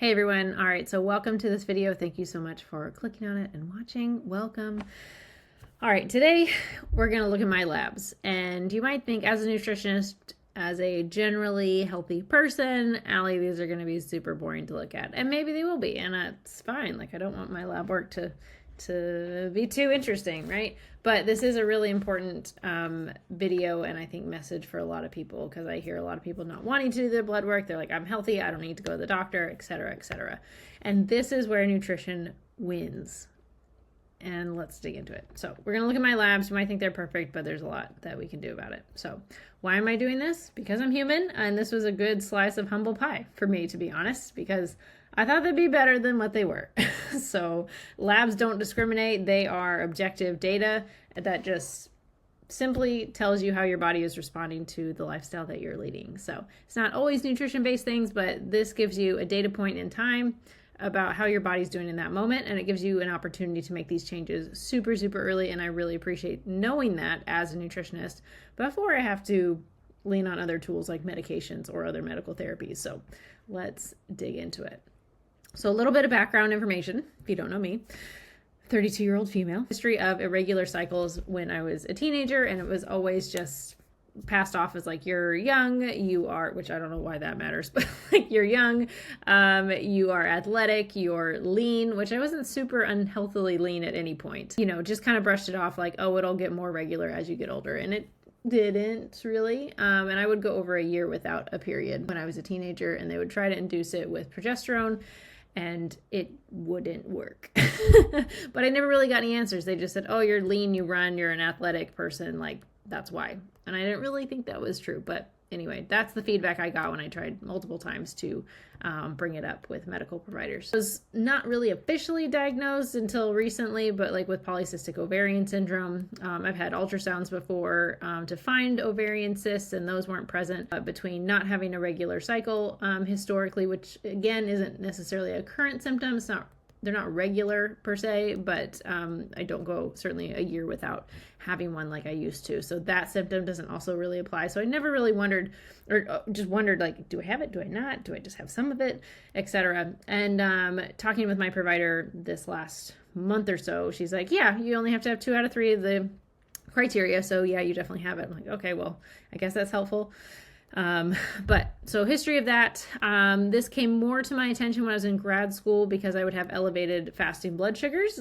Hey everyone. All right, so welcome to this video. Thank you so much for clicking on it and watching. Welcome. All right, today we're going to look at my labs. And you might think, as a nutritionist, as a generally healthy person, Allie, these are going to be super boring to look at. And maybe they will be, and that's fine. Like, I don't want my lab work to be too interesting, right? But this is a really important video and I think message for a lot of people, because I hear a lot of people not wanting to do their blood work. They're like, I'm healthy, I don't need to go to the doctor, etc., etc. And this is where nutrition wins. And let's dig into it. So we're going to look at my labs. You might think they're perfect, but there's a lot that we can do about it. So why am I doing this? Because I'm human, and this was a good slice of humble pie for me, to be honest, because I thought they'd be better than what they were. So labs don't discriminate. They are objective data that just simply tells you how your body is responding to the lifestyle that you're leading. So it's not always nutrition-based things, but this gives you a data point in time about how your body's doing in that moment, and it gives you an opportunity to make these changes super, super early, and I really appreciate knowing that as a nutritionist before I have to lean on other tools like medications or other medical therapies. So let's dig into it. So a little bit of background information, if you don't know me. 32-year-old female. History of irregular cycles when I was a teenager, and it was always just passed off as like, you're young, you are, which I don't know why that matters, but like, you're young, you are athletic, you're lean, which I wasn't super unhealthily lean at any point. You know, just kind of brushed it off like, oh, it'll get more regular as you get older. And it didn't really. And I would go over a year without a period when I was a teenager, and they would try to induce it with progesterone, and it wouldn't work. But I never really got any answers. They just said, oh, you're lean, you run, you're an athletic person, like, that's why. And I didn't really think that was true. But anyway, that's the feedback I got when I tried multiple times to bring it up with medical providers. I was not really officially diagnosed until recently, but like with polycystic ovarian syndrome. I've had ultrasounds before to find ovarian cysts, and those weren't present between not having a regular cycle historically, which again isn't necessarily a current symptom. They're not regular per se, but I don't go certainly a year without having one like I used to. So that symptom doesn't also really apply. So I never really wondered, or just wondered, like, do I have it? Do I not? Do I just have some of it, etc. And talking with my provider this last month or so, she's like, yeah, you only have to have 2 out of 3 of the criteria. So yeah, you definitely have it. I'm like, okay, well, I guess that's helpful. But so history of that, this came more to my attention when I was in grad school, because I would have elevated fasting blood sugars.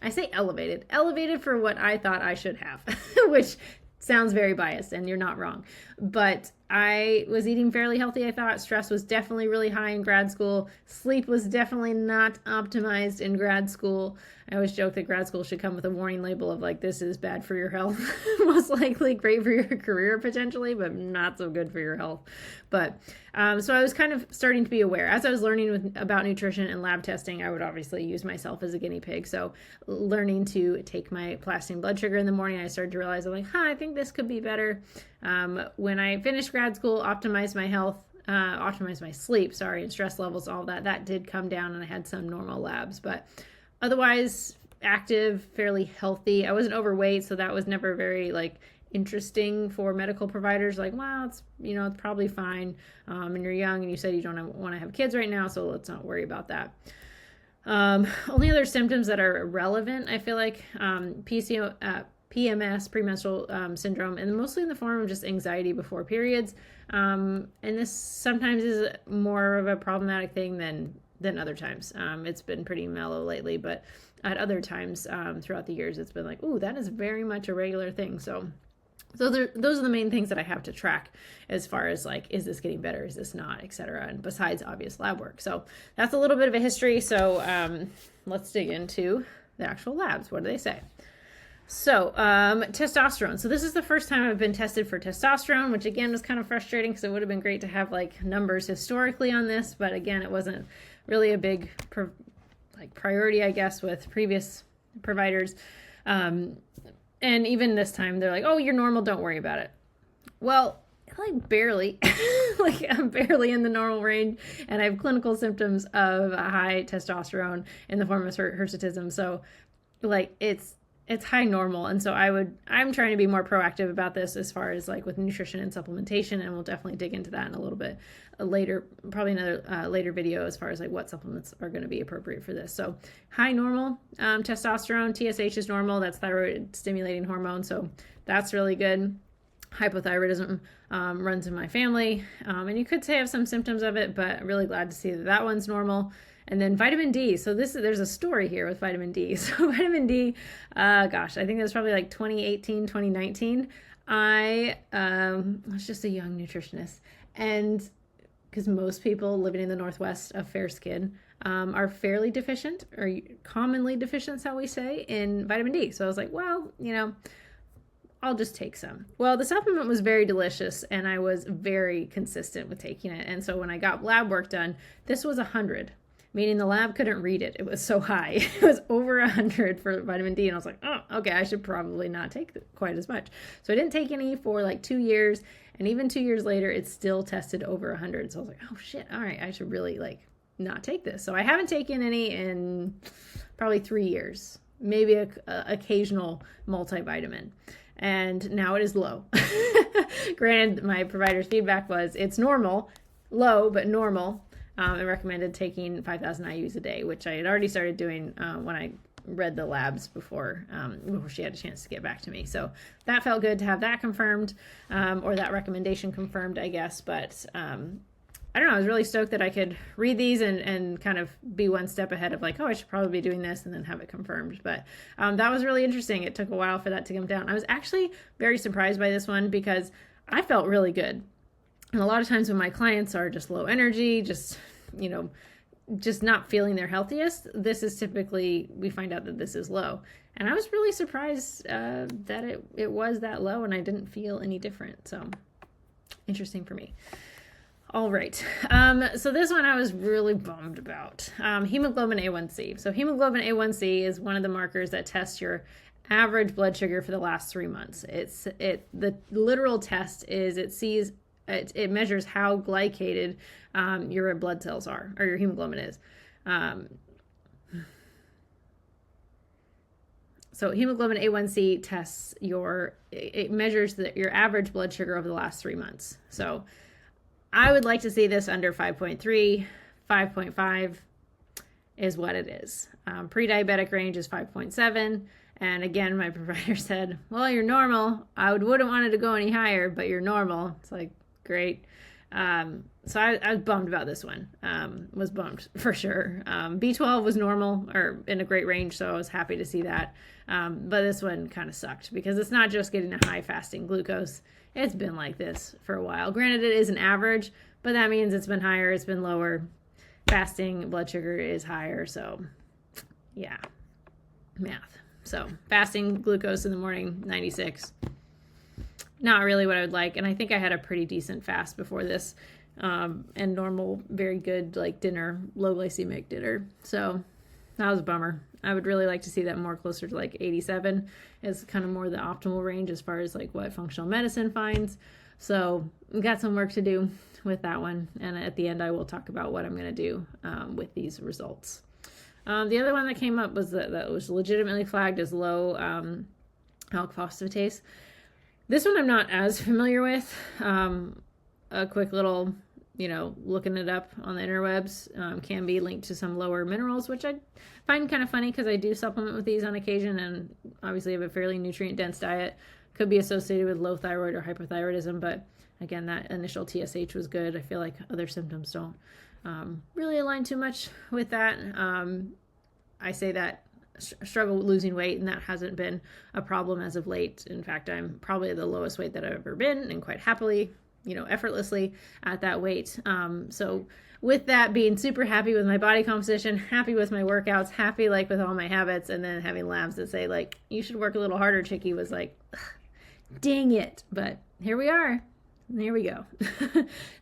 I say elevated for what I thought I should have, which sounds very biased, and you're not wrong. But I was eating fairly healthy, I thought. Stress was definitely really high in grad school. Sleep was definitely not optimized in grad school. I always joke that grad school should come with a warning label of like, this is bad for your health. Most likely great for your career potentially, but not so good for your health. But so I was kind of starting to be aware. As I was learning about nutrition and lab testing, I would obviously use myself as a guinea pig. So learning to take my fasting blood sugar in the morning, I started to realize, I'm like, I think this could be better. When I finished grad school, optimized my health, optimized my sleep, and stress levels, all that did come down, and I had some normal labs, but otherwise active, fairly healthy. I wasn't overweight, so that was never very like interesting for medical providers. Like, well, it's probably fine, and you're young, and you said you don't want to have kids right now, so let's not worry about that. Only other symptoms that are relevant, I feel like, PMS, premenstrual syndrome, and mostly in the form of just anxiety before periods. And this sometimes is more of a problematic thing than other times. It's been pretty mellow lately, but at other times throughout the years, it's been like, ooh, that is very much a regular thing. So those are the main things that I have to track as far as like, is this getting better? Is this not, etc. And besides obvious lab work. So that's a little bit of a history. So let's dig into the actual labs. What do they say? So, testosterone. So this is the first time I've been tested for testosterone, which again was kind of frustrating, because it would have been great to have like numbers historically on this, but again, it wasn't really a big priority, I guess, with previous providers. And even this time they're like, oh, you're normal, don't worry about it. Well, like barely, like I'm barely in the normal range, and I have clinical symptoms of high testosterone in the form of hirsutism. So like it's high normal. And so I'm trying to be more proactive about this as far as like with nutrition and supplementation. And we'll definitely dig into that in a little bit later, probably another later video as far as like what supplements are going to be appropriate for this. So high normal, testosterone, TSH is normal. That's thyroid stimulating hormone. So that's really good. Hypothyroidism runs in my family. And you could say I have some symptoms of it, but I'm really glad to see that that one's normal. And then vitamin D. So there's a story here with vitamin D. So vitamin D, gosh, I think it was probably like 2018, 2019. I was just a young nutritionist. And because most people living in the Northwest of fair skin are fairly deficient, or commonly deficient, shall we say, in vitamin D. So I was like, well, I'll just take some. Well, the supplement was very delicious, and I was very consistent with taking it. And so when I got lab work done, this was 100. Meaning the lab couldn't read it. It was so high. It was over 100 for vitamin D. And I was like, oh, okay, I should probably not take quite as much. So I didn't take any for like 2 years. And even 2 years later, it's still tested over 100. So I was like, oh shit, all right, I should really like not take this. So I haven't taken any in probably 3 years. Maybe a occasional multivitamin. And now it is low. Granted, my provider's feedback was it's normal, low, but normal. I recommended taking 5,000 IUs a day, which I had already started doing when I read the labs before she had a chance to get back to me. So that felt good to have that confirmed, or that recommendation confirmed, I guess. But I don't know, I was really stoked that I could read these and kind of be one step ahead of like, oh, I should probably be doing this, and then have it confirmed. But that was really interesting. It took a while for that to come down. I was actually very surprised by this one because I felt really good. And a lot of times when my clients are just low energy, just not feeling their healthiest, this is typically, we find out that this is low. And I was really surprised that it was that low, and I didn't feel any different. So interesting for me. All right. So this one I was really bummed about. Hemoglobin A1C. So hemoglobin A1C is one of the markers that tests your average blood sugar for the last 3 months. The literal test is it measures how glycated your red blood cells are, or your hemoglobin is. So hemoglobin A1C tests it measures your average blood sugar over the last 3 months. So I would like to see this under 5.3, 5.5 is what it is. Pre-diabetic range is 5.7. And again, my provider said, well, you're normal. I wouldn't want it to go any higher, but you're normal. It's like, great. So I was bummed about this one. Was bummed for sure. B12 was normal or in a great range, so I was happy to see that. But this one kind of sucked because it's not just getting a high fasting glucose. It's been like this for a while. Granted, it is an average, but that means it's been higher, it's been lower. Fasting blood sugar is higher, so yeah, math. So fasting glucose in the morning, 96. Not really what I would like. And I think I had a pretty decent fast before this, and normal, very good, like dinner, low glycemic dinner. So that was a bummer. I would really like to see that more closer to like 87 is kind of more the optimal range as far as like what functional medicine finds. So we've got some work to do with that one. And at the end, I will talk about what I'm going to do with these results. The other one that came up was that was legitimately flagged as low alk phosphatase. This one I'm not as familiar with. A quick little, looking it up on the interwebs can be linked to some lower minerals, which I find kind of funny because I do supplement with these on occasion and obviously have a fairly nutrient-dense diet. Could be associated with low thyroid or hypothyroidism, but again, that initial TSH was good. I feel like other symptoms don't really align too much with that. I say that struggle with losing weight, and that hasn't been a problem as of late. In fact, I'm probably the lowest weight that I've ever been, and quite happily, effortlessly at that weight. So with that, being super happy with my body composition, happy with my workouts, happy like with all my habits, and then having labs that say like, you should work a little harder, chickie, was like, dang it. But here we are. There we go.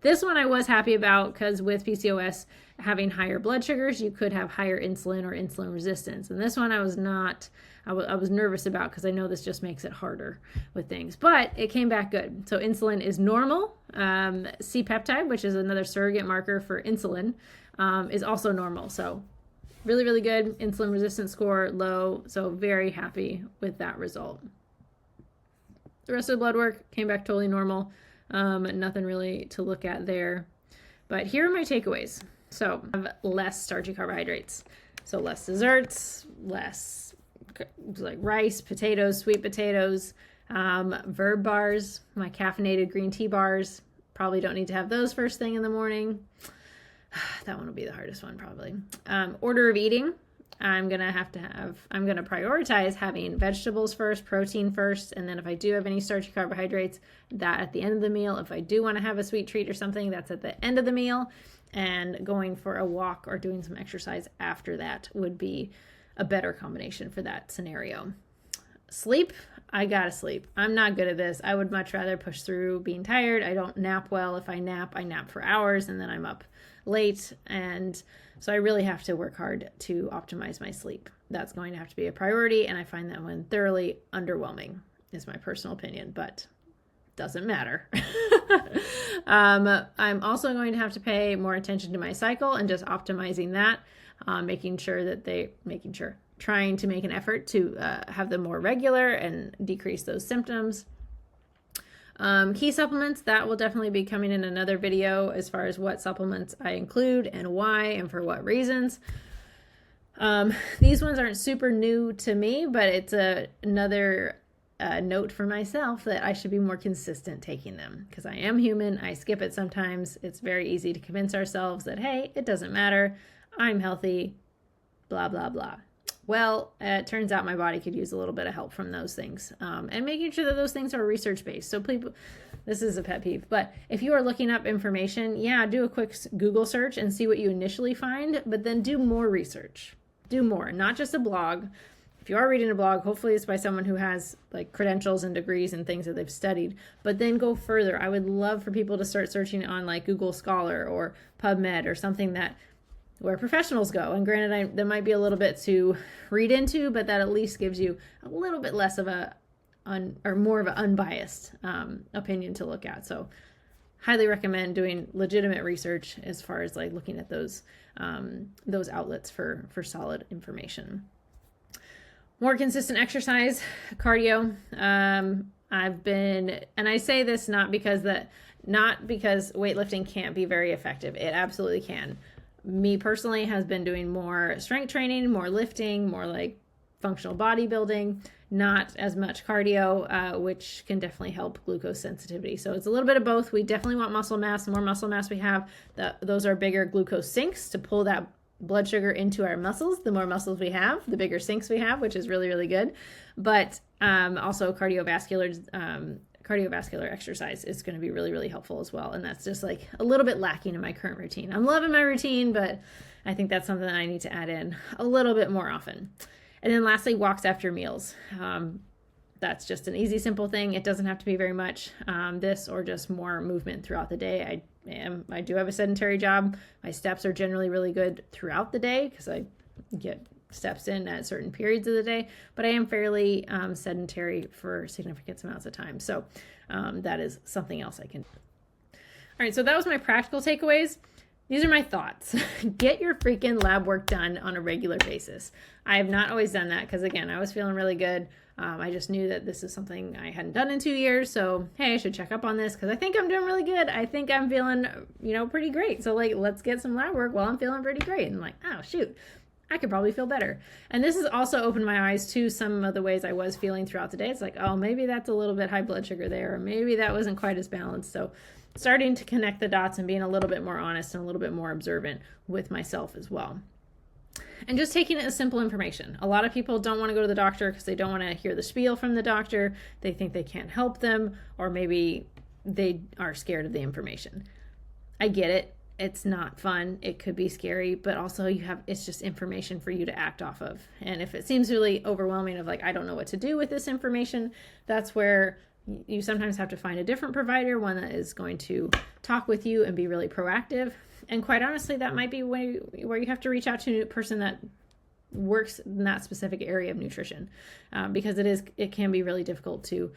This one I was happy about because with PCOS having higher blood sugars, you could have higher insulin or insulin resistance. And this one I was not, I was nervous about because I know this just makes it harder with things. But it came back good. So insulin is normal. C-peptide, which is another surrogate marker for insulin, is also normal. So really, really good. Insulin resistance score low, so very happy with that result. The rest of the blood work came back totally normal. Nothing really to look at there. But here are my takeaways. So I have less starchy carbohydrates. So less desserts, less like rice, potatoes, sweet potatoes, Verb bars, my caffeinated green tea bars. Probably don't need to have those first thing in the morning. That one will be the hardest one probably. Order of eating. I'm going to prioritize having vegetables first, protein first, and then if I do have any starchy carbohydrates, that at the end of the meal. If I do want to have a sweet treat or something, that's at the end of the meal. And going for a walk or doing some exercise after that would be a better combination for that scenario. Sleep. I gotta sleep. I'm not good at this. I would much rather push through being tired. I don't nap well. If I nap for hours and then I'm up late. And so I really have to work hard to optimize my sleep. That's going to have to be a priority. And I find that one thoroughly underwhelming, is my personal opinion, but doesn't matter. I'm also going to have to pay more attention to my cycle and just optimizing that, trying to make an effort to have them more regular and decrease those symptoms. Key supplements, that will definitely be coming in another video as far as what supplements I include and why and for what reasons. These ones aren't super new to me, but it's another note for myself that I should be more consistent taking them, because I am human. I skip it sometimes. It's very easy to convince ourselves that, hey, it doesn't matter. I'm healthy, blah, blah, blah. Well, it turns out my body could use a little bit of help from those things, and making sure that those things are research-based. So people, this is a pet peeve, but if you are looking up information, do a quick Google search and see what you initially find, but then do more research. Do more, not just a blog. If you are reading a blog, hopefully it's by someone who has like credentials and degrees and things that they've studied, but then go further. I would love for people to start searching on like Google Scholar or PubMed or something where professionals go. And granted, there might be a little bit to read into, but that at least gives you a little bit less of more of an unbiased opinion to look at. So highly recommend doing legitimate research as far as like looking at those outlets for solid information. More consistent exercise, cardio. And I say this not because weightlifting can't be very effective. It absolutely can. Me personally has been doing more strength training, more lifting, more like functional bodybuilding, not as much cardio, which can definitely help glucose sensitivity. So it's a little bit of both. We definitely want muscle mass. The more muscle mass we have, those are bigger glucose sinks to pull that blood sugar into our muscles. The more muscles we have, the bigger sinks we have, which is really, really good. But also cardiovascular exercise is going to be really, really helpful as well. And that's just like a little bit lacking in my current routine. I'm loving my routine, but I think that's something that I need to add in a little bit more often. And then lastly, walks after meals. That's just an easy, simple thing. It doesn't have to be very much this or just more movement throughout the day. I do have a sedentary job. My steps are generally really good throughout the day because I get steps in at certain periods of the day, but I am fairly sedentary for significant amounts of time. So that is something else I can do. All right, so that was my practical takeaways. These are my thoughts. Get your freaking lab work done on a regular basis. I have not always done that because, again, I was feeling really good. I just knew that this is something I hadn't done in 2 years. So, hey, I should check up on this because I think I'm doing really good. I think I'm feeling, pretty great. So, let's get some lab work while I'm feeling pretty great. And oh, shoot, I could probably feel better. And this has also opened my eyes to some of the ways I was feeling throughout the day. It's like, oh, maybe that's a little bit high blood sugar there, or maybe that wasn't quite as balanced. So starting to connect the dots and being a little bit more honest and a little bit more observant with myself as well. And just taking it as simple information. A lot of people don't want to go to the doctor because they don't want to hear the spiel from the doctor. They think they can't help them, or maybe they are scared of the information. I get it. It's not fun. It could be scary, but also it's just information for you to act off of. And if it seems really overwhelming of I don't know what to do with this information, that's where you sometimes have to find a different provider, one that is going to talk with you and be really proactive. And quite honestly, that might be where you have to reach out to a person that works in that specific area of nutrition, because it can be really difficult to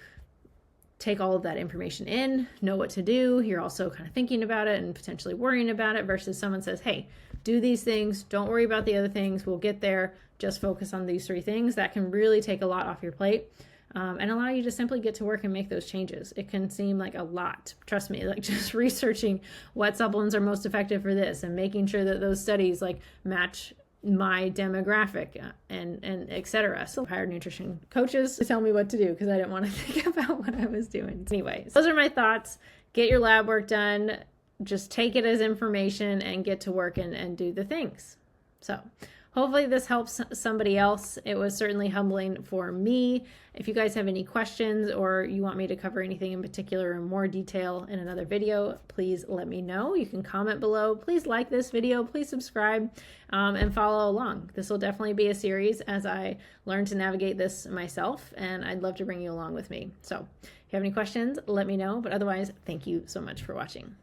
take all of that information in, know what to do. You're also kind of thinking about it and potentially worrying about it versus someone says, hey, do these things. Don't worry about the other things. We'll get there. Just focus on these 3 things. That can really take a lot off your plate. And allow you to simply get to work and make those changes. It can seem like a lot. Trust me, like just researching what supplements are most effective for this and making sure that those studies like match my demographic and etc. So I hired nutrition coaches to tell me what to do because I didn't want to think about what I was doing. Anyways, those are my thoughts. Get your lab work done. Just take it as information and get to work and do the things. So hopefully this helps somebody else. It was certainly humbling for me. If you guys have any questions or you want me to cover anything in particular in more detail in another video, please let me know. You can comment below. Please like this video. Please subscribe and follow along. This will definitely be a series as I learn to navigate this myself, and I'd love to bring you along with me. So if you have any questions, let me know. But otherwise, thank you so much for watching.